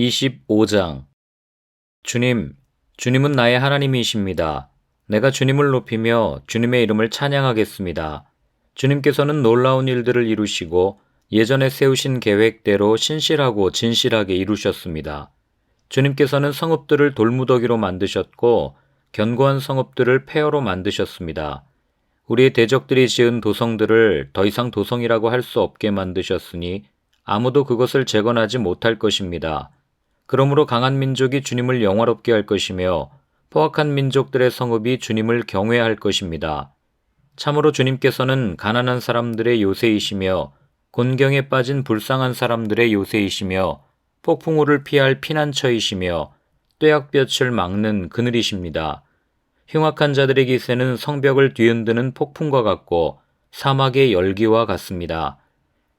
25장. 주님, 주님은 나의 하나님이십니다. 내가 주님을 높이며 주님의 이름을 찬양하겠습니다. 주님께서는 놀라운 일들을 이루시고 예전에 세우신 계획대로 신실하고 진실하게 이루셨습니다. 주님께서는 성읍들을 돌무더기로 만드셨고 견고한 성읍들을 폐허로 만드셨습니다. 우리의 대적들이 지은 도성들을 더 이상 도성이라고 할 수 없게 만드셨으니 아무도 그것을 재건하지 못할 것입니다. 그러므로 강한 민족이 주님을 영화롭게 할 것이며 포악한 민족들의 성읍이 주님을 경외할 것입니다. 참으로 주님께서는 가난한 사람들의 요새이시며 곤경에 빠진 불쌍한 사람들의 요새이시며 폭풍우를 피할 피난처이시며 뙤약볕을 막는 그늘이십니다. 흉악한 자들의 기세는 성벽을 뒤흔드는 폭풍과 같고 사막의 열기와 같습니다.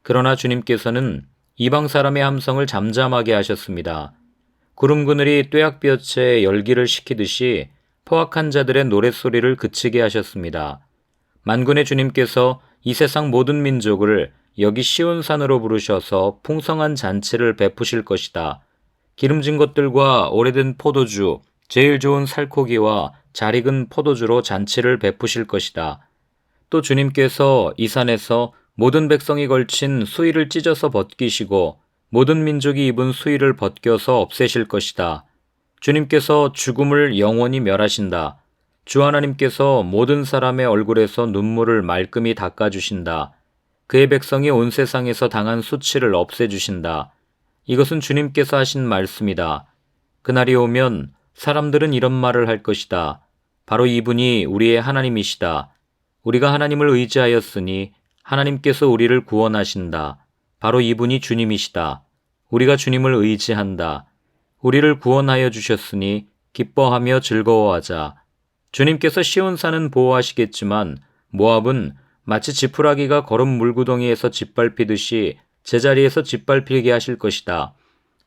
그러나 주님께서는 이방 사람의 함성을 잠잠하게 하셨습니다. 구름 그늘이 뙤약볕에 열기를 식히듯이 포악한 자들의 노랫소리를 그치게 하셨습니다. 만군의 주님께서 이 세상 모든 민족을 여기 시온산으로 부르셔서 풍성한 잔치를 베푸실 것이다. 기름진 것들과 오래된 포도주, 제일 좋은 살코기와 잘 익은 포도주로 잔치를 베푸실 것이다. 또 주님께서 이 산에서 모든 백성이 걸친 수의를 찢어서 벗기시고 모든 민족이 입은 수의를 벗겨서 없애실 것이다. 주님께서 죽음을 영원히 멸하신다. 주 하나님께서 모든 사람의 얼굴에서 눈물을 말끔히 닦아주신다. 그의 백성이 온 세상에서 당한 수치를 없애주신다. 이것은 주님께서 하신 말씀이다. 그날이 오면 사람들은 이런 말을 할 것이다. 바로 이분이 우리의 하나님이시다. 우리가 하나님을 의지하였으니 하나님께서 우리를 구원하신다. 바로 이분이 주님이시다. 우리가 주님을 의지한다. 우리를 구원하여 주셨으니 기뻐하며 즐거워하자. 주님께서 시온산은 보호하시겠지만 모압은 마치 지푸라기가 거름 물구덩이에서 짓밟히듯이 제자리에서 짓밟히게 하실 것이다.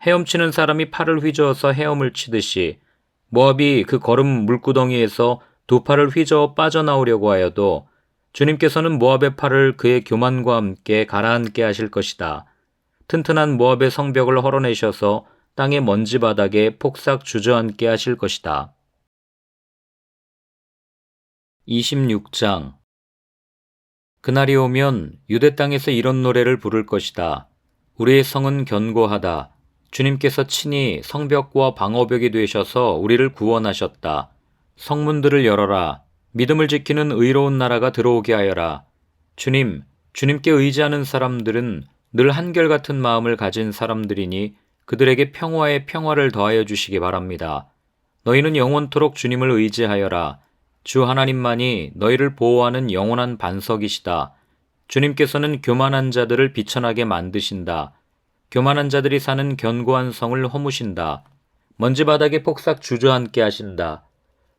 헤엄치는 사람이 팔을 휘저어서 헤엄을 치듯이 모압이 그 거름 물구덩이에서 두 팔을 휘저어 빠져나오려고 하여도 주님께서는 모압의 팔을 그의 교만과 함께 가라앉게 하실 것이다. 튼튼한 모압의 성벽을 헐어내셔서 땅의 먼지 바닥에 폭삭 주저앉게 하실 것이다. 26장. 그날이 오면 유대 땅에서 이런 노래를 부를 것이다. 우리의 성은 견고하다. 주님께서 친히 성벽과 방어벽이 되셔서 우리를 구원하셨다. 성문들을 열어라. 믿음을 지키는 의로운 나라가 들어오게 하여라. 주님께 의지하는 사람들은 늘 한결같은 마음을 가진 사람들이니 그들에게 평화의 평화를 더하여 주시기 바랍니다. 너희는 영원토록 주님을 의지하여라. 주 하나님만이 너희를 보호하는 영원한 반석이시다. 주님께서는 교만한 자들을 비천하게 만드신다. 교만한 자들이 사는 견고한 성을 허무신다. 먼지 바닥에 폭삭 주저앉게 하신다.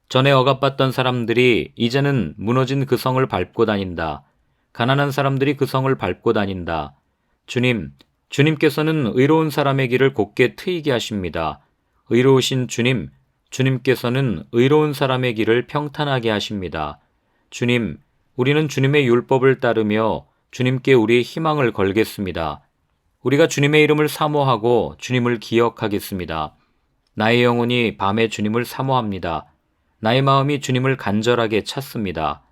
전에 억압받던 사람들이 이제는 무너진 그 성을 밟고 다닌다. 가난한 사람들이 그 성을 밟고 다닌다. 주님께서는 의로운 사람의 길을 곧게 트이게 하십니다. 의로우신 주님께서는 의로운 사람의 길을 평탄하게 하십니다. 우리는 주님의 율법을 따르며 주님께 우리의 희망을 걸겠습니다. 우리가 주님의 이름을 사모하고 주님을 기억하겠습니다. 나의 영혼이 밤에 주님을 사모합니다. 나의 마음이 주님을 간절하게 찾습니다.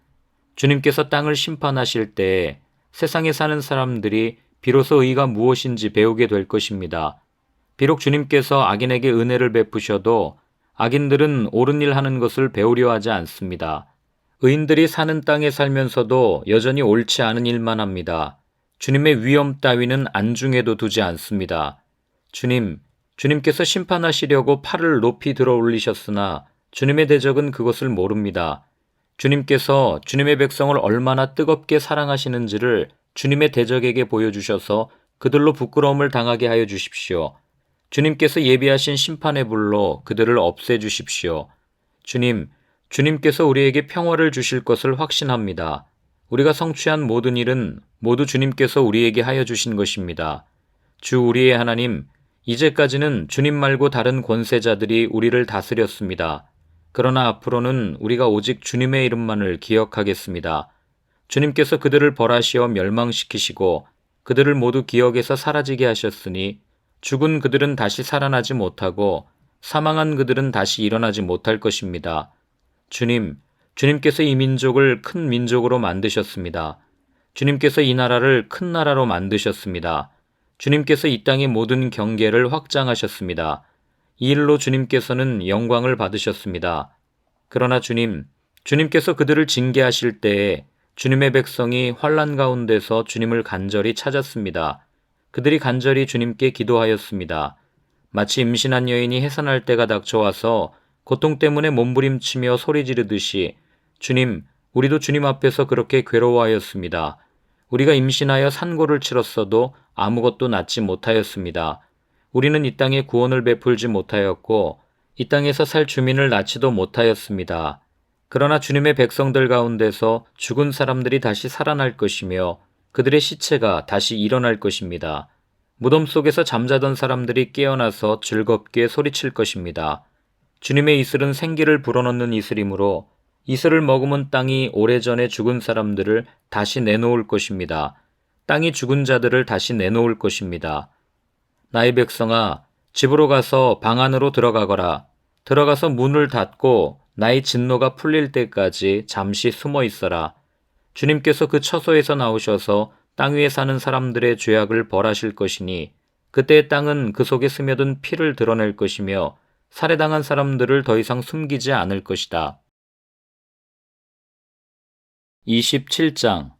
주님께서 땅을 심판하실 때에 세상에 사는 사람들이 비로소 의가 무엇인지 배우게 될 것입니다. 비록 주님께서 악인에게 은혜를 베푸셔도 악인들은 옳은 일 하는 것을 배우려 하지 않습니다. 의인들이 사는 땅에 살면서도 여전히 옳지 않은 일만 합니다. 주님의 위엄 따위는 안중에도 두지 않습니다. 주님께서 심판하시려고 팔을 높이 들어 올리셨으나 주님의 대적은 그것을 모릅니다. 주님께서 주님의 백성을 얼마나 뜨겁게 사랑하시는지를 주님의 대적에게 보여주셔서 그들로 부끄러움을 당하게 하여 주십시오. 주님께서 예비하신 심판의 불로 그들을 없애주십시오. 주님께서 우리에게 평화를 주실 것을 확신합니다. 우리가 성취한 모든 일은 모두 주님께서 우리에게 하여 주신 것입니다. 주 우리의 하나님, 이제까지는 주님 말고 다른 권세자들이 우리를 다스렸습니다. 그러나 앞으로는 우리가 오직 주님의 이름만을 기억하겠습니다. 주님께서 그들을 벌하시어 멸망시키시고 그들을 모두 기억에서 사라지게 하셨으니 죽은 그들은 다시 살아나지 못하고 사망한 그들은 다시 일어나지 못할 것입니다. 주님께서 이 민족을 큰 민족으로 만드셨습니다. 주님께서 이 나라를 큰 나라로 만드셨습니다. 주님께서 이 땅의 모든 경계를 확장하셨습니다. 이 일로 주님께서는 영광을 받으셨습니다. 그러나 주님께서 그들을 징계하실 때에 주님의 백성이 환난 가운데서 주님을 간절히 찾았습니다. 그들이 간절히 주님께 기도하였습니다. 마치 임신한 여인이 해산할 때가 닥쳐와서 고통 때문에 몸부림치며 소리 지르듯이 우리도 주님 앞에서 그렇게 괴로워하였습니다. 우리가 임신하여 산고를 치렀어도 아무것도 낳지 못하였습니다. 우리는 이 땅에 구원을 베풀지 못하였고 이 땅에서 살 주민을 낳지도 못하였습니다. 그러나 주님의 백성들 가운데서 죽은 사람들이 다시 살아날 것이며 그들의 시체가 다시 일어날 것입니다. 무덤 속에서 잠자던 사람들이 깨어나서 즐겁게 소리칠 것입니다. 주님의 이슬은 생기를 불어넣는 이슬이므로 이슬을 머금은 땅이 오래전에 죽은 사람들을 다시 내놓을 것입니다. 땅이 죽은 자들을 다시 내놓을 것입니다. 나의 백성아, 집으로 가서 방 안으로 들어가거라. 들어가서 문을 닫고 나의 진노가 풀릴 때까지 잠시 숨어 있어라. 주님께서 그 처소에서 나오셔서 땅 위에 사는 사람들의 죄악을 벌하실 것이니 그때 땅은 그 속에 스며든 피를 드러낼 것이며 살해당한 사람들을 더 이상 숨기지 않을 것이다. 27장.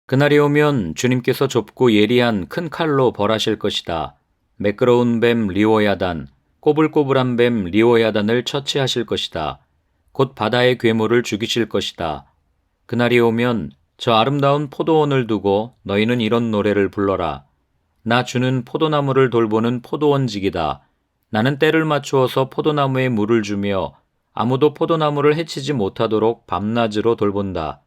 그날이 오면 주님께서 좁고 예리한 큰 칼로 벌하실 것이다. 매끄러운 뱀 리오야단, 꼬불꼬불한 뱀 리오야단을 처치하실 것이다. 곧 바다의 괴물을 죽이실 것이다. 그날이 오면 저 아름다운 포도원을 두고 너희는 이런 노래를 불러라. 나 주는 포도나무를 돌보는 포도원직이다. 나는 때를 맞추어서 포도나무에 물을 주며 아무도 포도나무를 해치지 못하도록 밤낮으로 돌본다.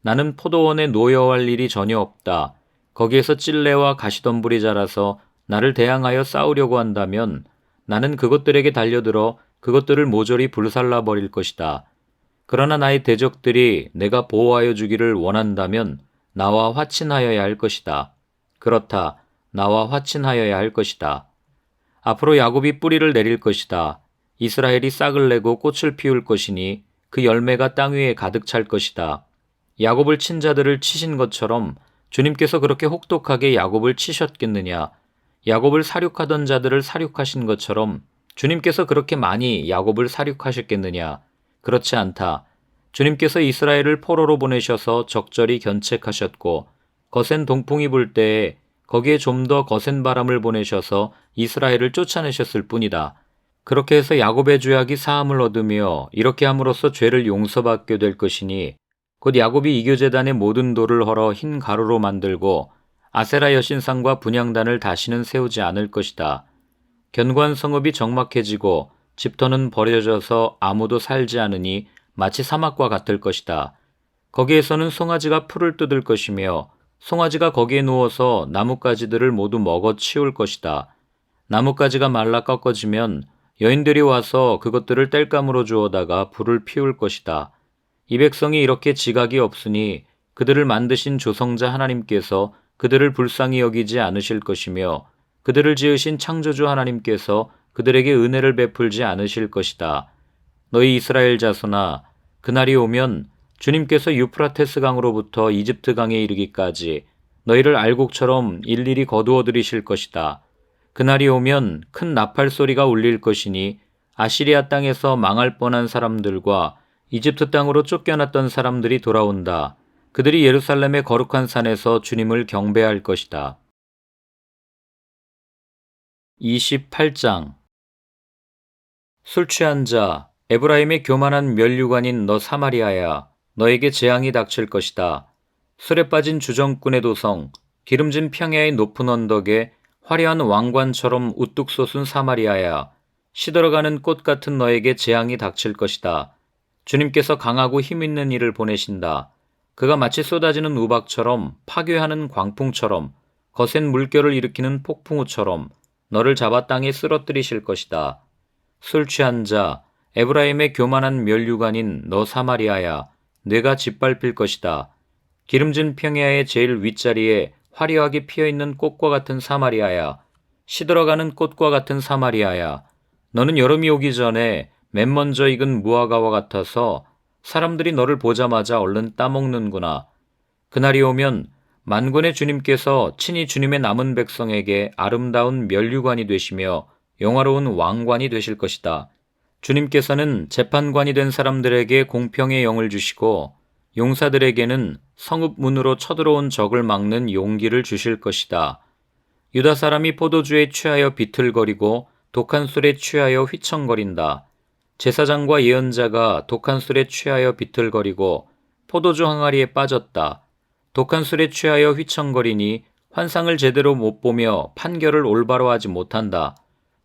나는 포도원에 노여워할 일이 전혀 없다. 거기에서 찔레와 가시덤불이 자라서 나를 대항하여 싸우려고 한다면 나는 그것들에게 달려들어 그것들을 모조리 불살라 버릴 것이다. 그러나 나의 대적들이 내가 보호하여 주기를 원한다면 나와 화친하여야 할 것이다. 그렇다. 나와 화친하여야 할 것이다. 앞으로 야곱이 뿌리를 내릴 것이다. 이스라엘이 싹을 내고 꽃을 피울 것이니 그 열매가 땅 위에 가득 찰 것이다. 야곱을 친 자들을 치신 것처럼 주님께서 그렇게 혹독하게 야곱을 치셨겠느냐? 야곱을 사륙하던 자들을 사륙하신 것처럼 주님께서 그렇게 많이 야곱을 사륙하셨겠느냐? 그렇지 않다. 주님께서 이스라엘을 포로로 보내셔서 적절히 견책하셨고 거센 동풍이 불 때에 거기에 좀 더 거센 바람을 보내셔서 이스라엘을 쫓아내셨을 뿐이다. 그렇게 해서 야곱의 죄악이 사함을 얻으며 이렇게 함으로써 죄를 용서받게 될 것이니 곧 야곱이 이교제단의 모든 돌을 헐어 흰 가루로 만들고 아세라 여신상과 분향단을 다시는 세우지 않을 것이다. 견고한 성읍이 적막해지고 집터는 버려져서 아무도 살지 않으니 마치 사막과 같을 것이다. 거기에서는 송아지가 풀을 뜯을 것이며 송아지가 거기에 누워서 나뭇가지들을 모두 먹어 치울 것이다. 나뭇가지가 말라 꺾어지면 여인들이 와서 그것들을 땔감으로 주워다가 불을 피울 것이다. 이 백성이 이렇게 지각이 없으니 그들을 만드신 조성자 하나님께서 그들을 불쌍히 여기지 않으실 것이며 그들을 지으신 창조주 하나님께서 그들에게 은혜를 베풀지 않으실 것이다. 너희 이스라엘 자손아, 그날이 오면 주님께서 유프라테스 강으로부터 이집트 강에 이르기까지 너희를 알곡처럼 일일이 거두어 들이실 것이다. 그날이 오면 큰 나팔 소리가 울릴 것이니 아시리아 땅에서 망할 뻔한 사람들과 이집트 땅으로 쫓겨났던 사람들이 돌아온다. 그들이 예루살렘의 거룩한 산에서 주님을 경배할 것이다. 28장. 술 취한 자, 에브라임의 교만한 면류관인 너 사마리아야, 너에게 재앙이 닥칠 것이다. 술에 빠진 주정꾼의 도성, 기름진 평야의 높은 언덕에 화려한 왕관처럼 우뚝 솟은 사마리아야, 시들어가는 꽃 같은 너에게 재앙이 닥칠 것이다. 주님께서 강하고 힘있는 이를 보내신다. 그가 마치 쏟아지는 우박처럼 파괴하는 광풍처럼 거센 물결을 일으키는 폭풍우처럼 너를 잡아 땅에 쓰러뜨리실 것이다. 술 취한 자, 에브라임의 교만한 면류관인 너 사마리아야, 뇌가 짓밟힐 것이다. 기름진 평야의 제일 윗자리에 화려하게 피어있는 꽃과 같은 사마리아야, 시들어가는 꽃과 같은 사마리아야, 너는 여름이 오기 전에 맨 먼저 익은 무화과와 같아서 사람들이 너를 보자마자 얼른 따먹는구나. 그날이 오면 만군의 주님께서 친히 주님의 남은 백성에게 아름다운 면류관이 되시며 영화로운 왕관이 되실 것이다. 주님께서는 재판관이 된 사람들에게 공평의 영을 주시고 용사들에게는 성읍 문으로 쳐들어온 적을 막는 용기를 주실 것이다. 유다 사람이 포도주에 취하여 비틀거리고 독한 술에 취하여 휘청거린다. 제사장과 예언자가 독한 술에 취하여 비틀거리고 포도주 항아리에 빠졌다. 독한 술에 취하여 휘청거리니 환상을 제대로 못 보며 판결을 올바로 하지 못한다.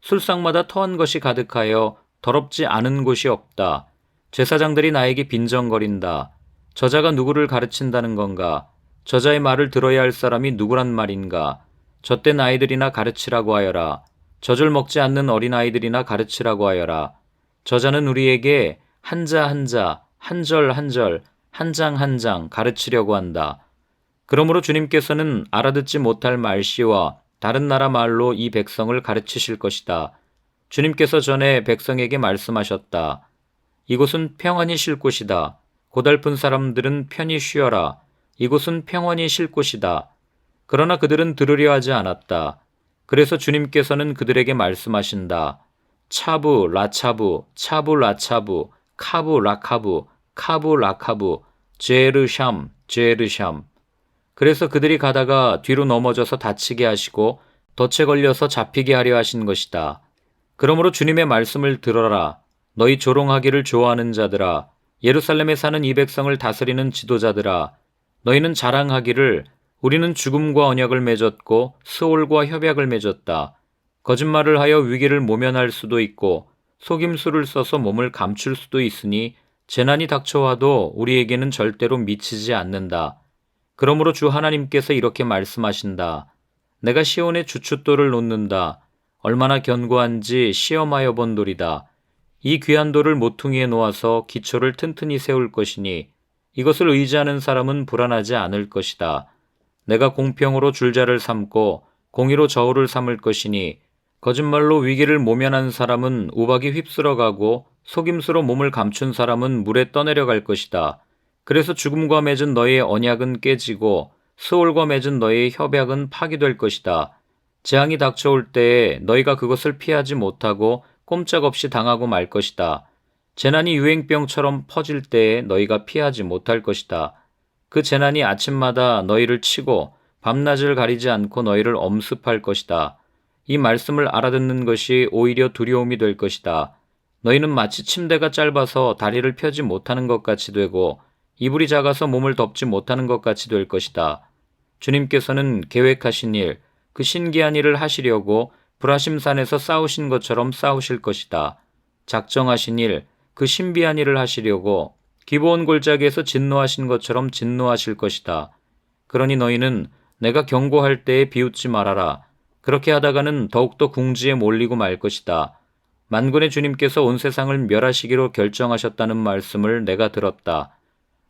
술상마다 토한 것이 가득하여 더럽지 않은 곳이 없다. 제사장들이 나에게 빈정거린다. 저자가 누구를 가르친다는 건가? 저자의 말을 들어야 할 사람이 누구란 말인가? 젖된 아이들이나 가르치라고 하여라. 젖을 먹지 않는 어린아이들이나 가르치라고 하여라. 저자는 우리에게 한자 한자, 한절 한절, 한 장 한 장 가르치려고 한다. 그러므로 주님께서는 알아듣지 못할 말씨와 다른 나라 말로 이 백성을 가르치실 것이다. 주님께서 전에 백성에게 말씀하셨다. 이곳은 평안히 쉴 곳이다. 고달픈 사람들은 편히 쉬어라. 이곳은 평안히 쉴 곳이다. 그러나 그들은 들으려 하지 않았다. 그래서 주님께서는 그들에게 말씀하신다. 차부 라차부, 차부 라차부, 카부 라카부, 카부 라카부, 제르샴, 제르샴. 그래서 그들이 가다가 뒤로 넘어져서 다치게 하시고 덫에 걸려서 잡히게 하려 하신 것이다. 그러므로 주님의 말씀을 들어라. 너희 조롱하기를 좋아하는 자들아, 예루살렘에 사는 이 백성을 다스리는 지도자들아, 너희는 자랑하기를 우리는 죽음과 언약을 맺었고 스올과 협약을 맺었다. 거짓말을 하여 위기를 모면할 수도 있고 속임수를 써서 몸을 감출 수도 있으니 재난이 닥쳐와도 우리에게는 절대로 미치지 않는다. 그러므로 주 하나님께서 이렇게 말씀하신다. 내가 시온에 주춧돌을 놓는다. 얼마나 견고한지 시험하여 본 돌이다. 이 귀한 돌을 모퉁이에 놓아서 기초를 튼튼히 세울 것이니 이것을 의지하는 사람은 불안하지 않을 것이다. 내가 공평으로 줄자를 삼고 공의로 저울을 삼을 것이니 거짓말로 위기를 모면한 사람은 우박이 휩쓸어가고 속임수로 몸을 감춘 사람은 물에 떠내려갈 것이다. 그래서 죽음과 맺은 너희의 언약은 깨지고 스올과 맺은 너희의 협약은 파기될 것이다. 재앙이 닥쳐올 때에 너희가 그것을 피하지 못하고 꼼짝없이 당하고 말 것이다. 재난이 유행병처럼 퍼질 때에 너희가 피하지 못할 것이다. 그 재난이 아침마다 너희를 치고 밤낮을 가리지 않고 너희를 엄습할 것이다. 이 말씀을 알아듣는 것이 오히려 두려움이 될 것이다. 너희는 마치 침대가 짧아서 다리를 펴지 못하는 것 같이 되고 이불이 작아서 몸을 덮지 못하는 것 같이 될 것이다. 주님께서는 계획하신 일, 그 신기한 일을 하시려고 브라심산에서 싸우신 것처럼 싸우실 것이다. 작정하신 일, 그 신비한 일을 하시려고 기브온 골짜기에서 진노하신 것처럼 진노하실 것이다. 그러니 너희는 내가 경고할 때에 비웃지 말아라. 그렇게 하다가는 더욱더 궁지에 몰리고 말 것이다. 만군의 주님께서 온 세상을 멸하시기로 결정하셨다는 말씀을 내가 들었다.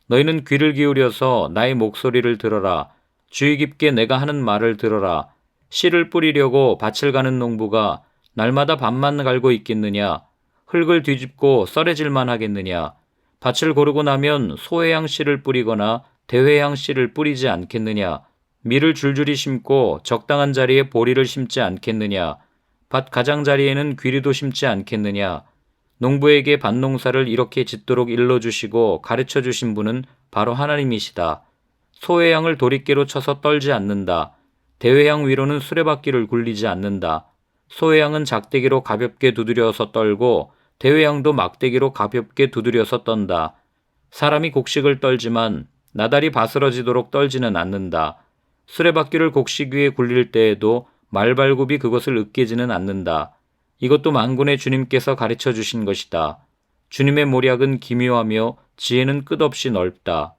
너희는 귀를 기울여서 나의 목소리를 들어라. 주의 깊게 내가 하는 말을 들어라. 씨를 뿌리려고 밭을 가는 농부가 날마다 밭만 갈고 있겠느냐? 흙을 뒤집고 썰해질만 하겠느냐? 밭을 고르고 나면 소회양 씨를 뿌리거나 대회양 씨를 뿌리지 않겠느냐? 밀을 줄줄이 심고 적당한 자리에 보리를 심지 않겠느냐? 밭 가장자리에는 귀리도 심지 않겠느냐? 농부에게 밭농사를 이렇게 짓도록 일러주시고 가르쳐주신 분은 바로 하나님이시다. 소회양을 도리깨로 쳐서 떨지 않는다. 대회양 위로는 수레바퀴를 굴리지 않는다. 소회양은 작대기로 가볍게 두드려서 떨고 대회양도 막대기로 가볍게 두드려서 떤다. 사람이 곡식을 떨지만 나달이 바스러지도록 떨지는 않는다. 수레바퀴를 곡식 위에 굴릴 때에도 말발굽이 그것을 으깨지는 않는다. 이것도 만군의 주님께서 가르쳐 주신 것이다. 주님의 모략은 기묘하며 지혜는 끝없이 넓다.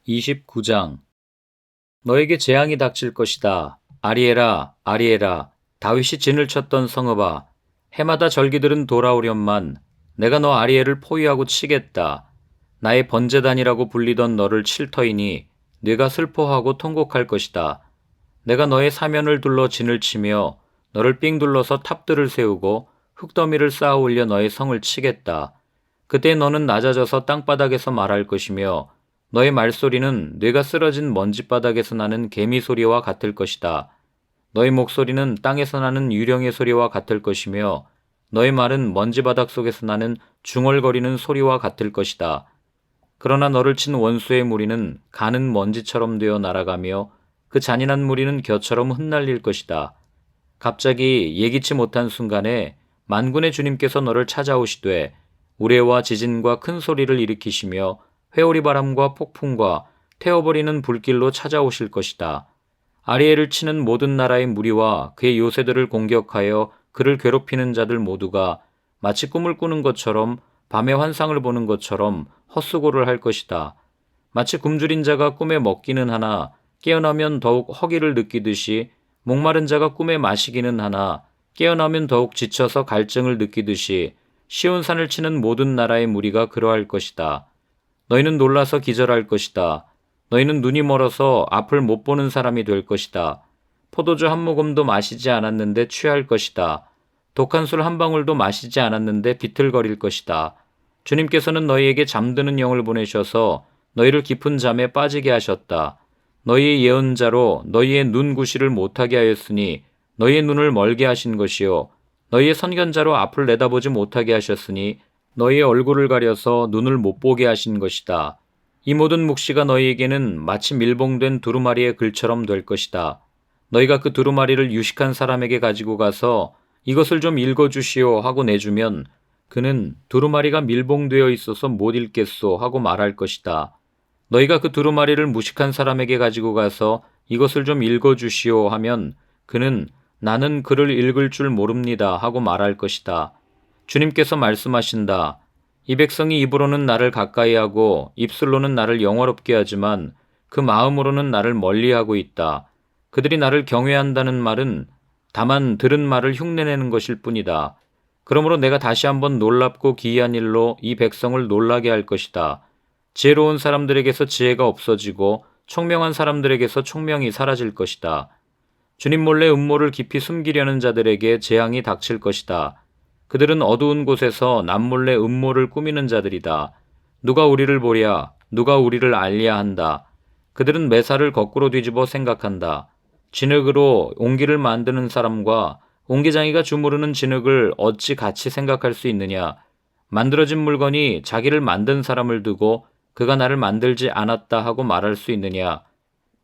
29장. 너에게 재앙이 닥칠 것이다. 아리에라, 아리에라, 다윗이 진을 쳤던 성읍아, 해마다 절기들은 돌아오련만 내가 너 아리에를 포위하고 치겠다. 나의 번제단이라고 불리던 너를 칠 터이니 네가 슬퍼하고 통곡할 것이다. 내가 너의 사면을 둘러 진을 치며 너를 삥 둘러서 탑들을 세우고 흙더미를 쌓아 올려 너의 성을 치겠다. 그때 너는 낮아져서 땅바닥에서 말할 것이며 너의 말소리는 뇌가 쓰러진 먼지바닥에서 나는 개미 소리와 같을 것이다. 너의 목소리는 땅에서 나는 유령의 소리와 같을 것이며 너의 말은 먼지바닥 속에서 나는 중얼거리는 소리와 같을 것이다. 그러나 너를 친 원수의 무리는 가는 먼지처럼 되어 날아가며 그 잔인한 무리는 겨처럼 흩날릴 것이다. 갑자기 예기치 못한 순간에 만군의 주님께서 너를 찾아오시되 우레와 지진과 큰 소리를 일으키시며 회오리 바람과 폭풍과 태워버리는 불길로 찾아오실 것이다. 아리엘을 치는 모든 나라의 무리와 그의 요새들을 공격하여 그를 괴롭히는 자들 모두가 마치 꿈을 꾸는 것처럼 밤에 환상을 보는 것처럼 헛수고를 할 것이다. 마치 굶주린 자가 꿈에 먹기는 하나 깨어나면 더욱 허기를 느끼듯이 목마른 자가 꿈에 마시기는 하나 깨어나면 더욱 지쳐서 갈증을 느끼듯이 시온산을 치는 모든 나라의 무리가 그러할 것이다. 너희는 놀라서 기절할 것이다. 너희는 눈이 멀어서 앞을 못 보는 사람이 될 것이다. 포도주 한 모금도 마시지 않았는데 취할 것이다. 독한 술 한 방울도 마시지 않았는데 비틀거릴 것이다. 주님께서는 너희에게 잠드는 영을 보내셔서 너희를 깊은 잠에 빠지게 하셨다. 너희의 예언자로 너희의 눈 구시를 못하게 하였으니 너희의 눈을 멀게 하신 것이요 너희의 선견자로 앞을 내다보지 못하게 하셨으니 너희의 얼굴을 가려서 눈을 못 보게 하신 것이다. 이 모든 묵시가 너희에게는 마치 밀봉된 두루마리의 글처럼 될 것이다. 너희가 그 두루마리를 유식한 사람에게 가지고 가서 이것을 좀 읽어주시오 하고 내주면 그는 두루마리가 밀봉되어 있어서 못 읽겠소 하고 말할 것이다. 너희가 그 두루마리를 무식한 사람에게 가지고 가서 이것을 좀 읽어주시오 하면 그는 나는 글을 읽을 줄 모릅니다 하고 말할 것이다. 주님께서 말씀하신다. 이 백성이 입으로는 나를 가까이하고 입술로는 나를 영화롭게 하지만 그 마음으로는 나를 멀리하고 있다. 그들이 나를 경외한다는 말은 다만 들은 말을 흉내내는 것일 뿐이다. 그러므로 내가 다시 한번 놀랍고 기이한 일로 이 백성을 놀라게 할 것이다. 지혜로운 사람들에게서 지혜가 없어지고 총명한 사람들에게서 총명이 사라질 것이다. 주님 몰래 음모를 깊이 숨기려는 자들에게 재앙이 닥칠 것이다. 그들은 어두운 곳에서 남몰래 음모를 꾸미는 자들이다. 누가 우리를 보랴, 누가 우리를 알랴 한다. 그들은 매사를 거꾸로 뒤집어 생각한다. 진흙으로 옹기를 만드는 사람과 옹기장이가 주무르는 진흙을 어찌 같이 생각할 수 있느냐. 만들어진 물건이 자기를 만든 사람을 두고 그가 나를 만들지 않았다 하고 말할 수 있느냐.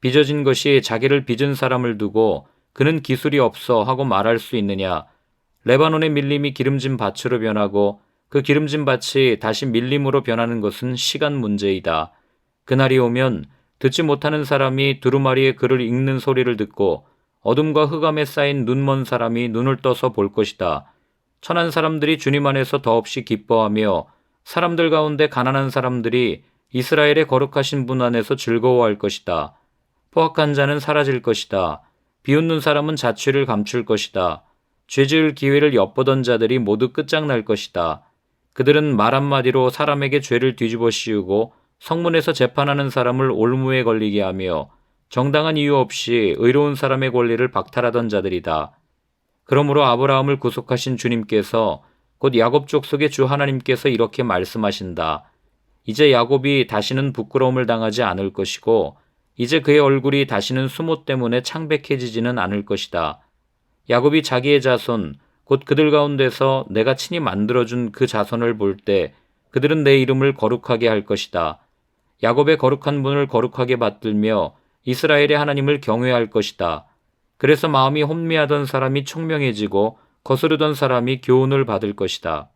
빚어진 것이 자기를 빚은 사람을 두고 그는 기술이 없어 하고 말할 수 있느냐. 레바논의 밀림이 기름진 밭으로 변하고 그 기름진 밭이 다시 밀림으로 변하는 것은 시간 문제이다. 그날이 오면 듣지 못하는 사람이 두루마리의 글을 읽는 소리를 듣고 어둠과 흑암에 쌓인 눈먼 사람이 눈을 떠서 볼 것이다. 천한 사람들이 주님 안에서 더없이 기뻐하며 사람들 가운데 가난한 사람들이 이스라엘의 거룩하신 분 안에서 즐거워할 것이다. 포악한 자는 사라질 것이다. 비웃는 사람은 자취를 감출 것이다. 죄지을 기회를 엿보던 자들이 모두 끝장날 것이다. 그들은 말 한마디로 사람에게 죄를 뒤집어 씌우고 성문에서 재판하는 사람을 올무에 걸리게 하며 정당한 이유 없이 의로운 사람의 권리를 박탈하던 자들이다. 그러므로 아브라함을 구속하신 주님께서 곧 야곱 족속의 주 하나님께서 이렇게 말씀하신다. 이제 야곱이 다시는 부끄러움을 당하지 않을 것이고 이제 그의 얼굴이 다시는 수모 때문에 창백해지지는 않을 것이다. 야곱이 자기의 자손 곧 그들 가운데서 내가 친히 만들어준 그 자손을 볼 때 그들은 내 이름을 거룩하게 할 것이다. 야곱의 거룩한 분을 거룩하게 받들며 이스라엘의 하나님을 경외할 것이다. 그래서 마음이 혼미하던 사람이 총명해지고 거스르던 사람이 교훈을 받을 것이다.